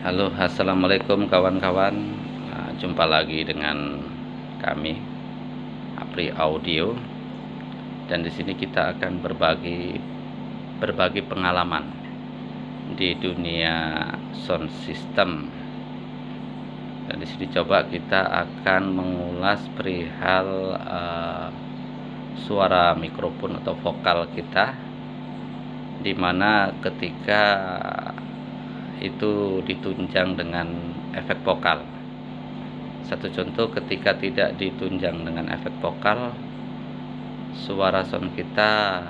Halo, assalamualaikum kawan-kawan. Jumpa lagi dengan kami, Apri Audio, dan di sini kita akan berbagi pengalaman di dunia sound system. Dan di sini coba kita akan mengulas perihal suara mikrofon atau vokal kita, dimana ketika itu ditunjang dengan efek vokal. Satu contoh, ketika tidak ditunjang dengan efek vokal, suara sound kita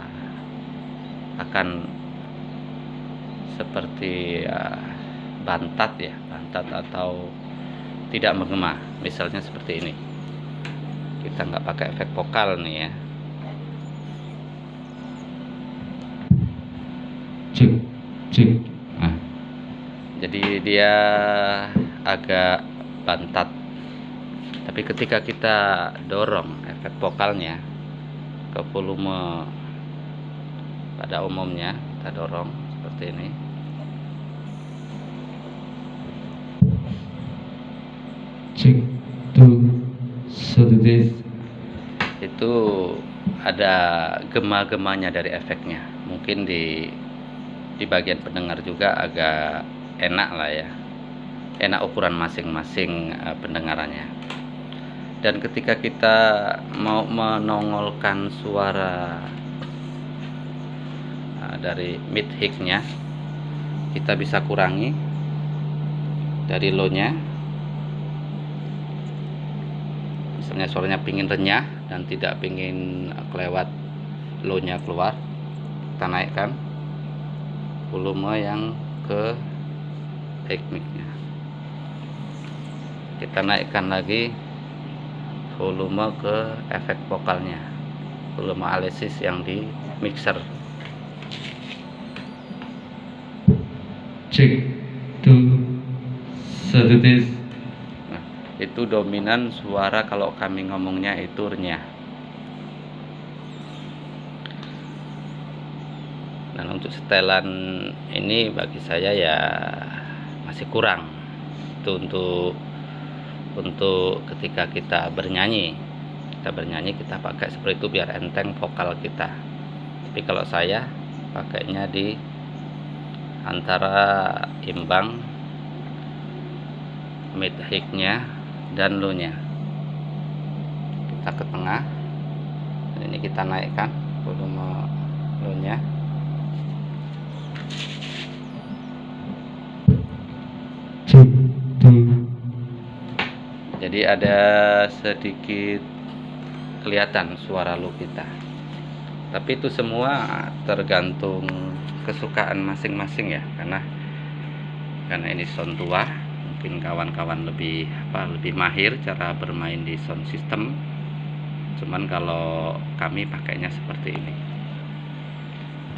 akan seperti bantat atau tidak menggema. Misalnya seperti ini, kita nggak pakai efek vokal nih ya. Cek. Jadi dia agak bantat, tapi ketika kita dorong efek vokalnya ke volume pada umumnya, kita dorong seperti ini, Cek itu ada gema-gemanya dari efeknya. Mungkin di bagian pendengar juga agak enak lah ya, enak ukuran masing-masing pendengarannya. Dan ketika kita mau menongolkan suara dari mid high-nya, kita bisa kurangi dari low-nya. Misalnya suaranya pingin renyah dan tidak pingin kelewat low-nya keluar, kita naikkan volume yang ke high mic-nya. Kita naikkan lagi volume ke efek vokalnya, volume alisis yang di mixer. Cek Nah, itu dominan suara kalau kami ngomongnya itu renyah. Dan untuk setelan ini bagi saya ya masih kurang. Itu untuk ketika kita bernyanyi kita pakai seperti itu biar enteng vokal kita. Tapi kalau saya pakainya di antara imbang mid high-nya dan low-nya. Kita ke tengah. Dan ini kita naikkan volume low-nya. Jadi ada sedikit kelihatan suara low kita. Tapi itu semua tergantung kesukaan masing-masing ya, karena ini sound tua. Mungkin kawan-kawan lebih mahir cara bermain di sound system. Cuman kalau kami pakainya seperti ini.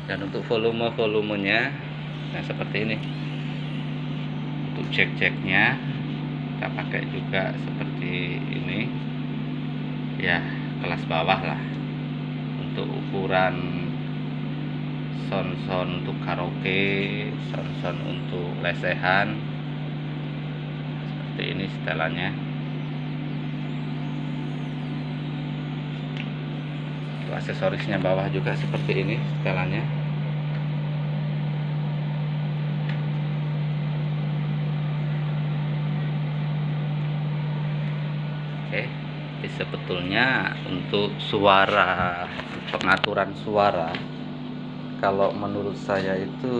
Dan untuk volumenya nah seperti ini. Untuk cek-ceknya kita pakai juga seperti ini ya, kelas bawah lah. Untuk ukuran sound untuk karaoke, sound untuk lesehan, seperti ini setelannya. Untuk aksesorisnya bawah juga seperti ini setelannya. Oke, jadi sebetulnya untuk suara, pengaturan suara, kalau menurut saya itu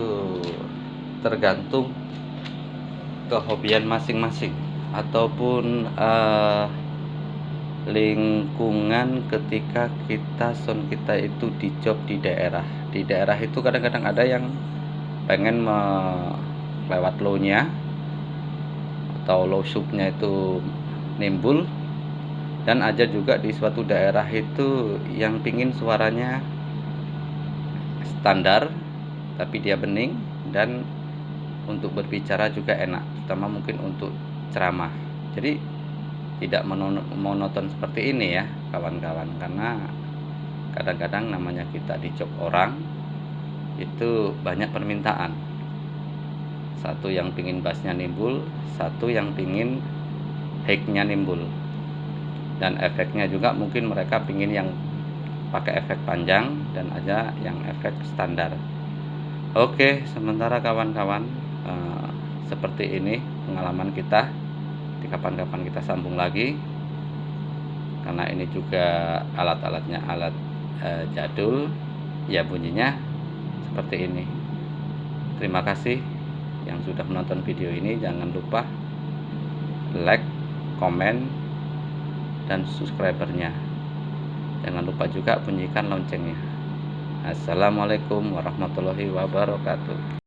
tergantung kehobian masing-masing ataupun lingkungan ketika sound kita itu di job di daerah itu kadang-kadang ada yang pengen lewat low-nya atau low sub-nya itu nimbul, dan ada juga di suatu daerah itu yang pingin suaranya standar tapi dia bening dan untuk berbicara juga enak, terutama mungkin untuk ceramah. Jadi tidak monoton seperti ini ya kawan-kawan, karena kadang-kadang namanya kita di job orang itu banyak permintaan. Satu yang pingin bassnya nimbul, satu yang pingin high-nya nimbul. Dan efeknya juga mungkin mereka pingin yang pakai efek panjang dan aja yang efek standar. Oke, sementara kawan-kawan, seperti ini pengalaman kita. Di kapan-kapan kita sambung lagi, karena ini juga alat-alatnya alat jadul, ya bunyinya seperti ini. Terima kasih yang sudah menonton video ini. Jangan lupa like, komen, dan subscribernya. Jangan lupa juga bunyikan loncengnya. Assalamualaikum warahmatullahi wabarakatuh.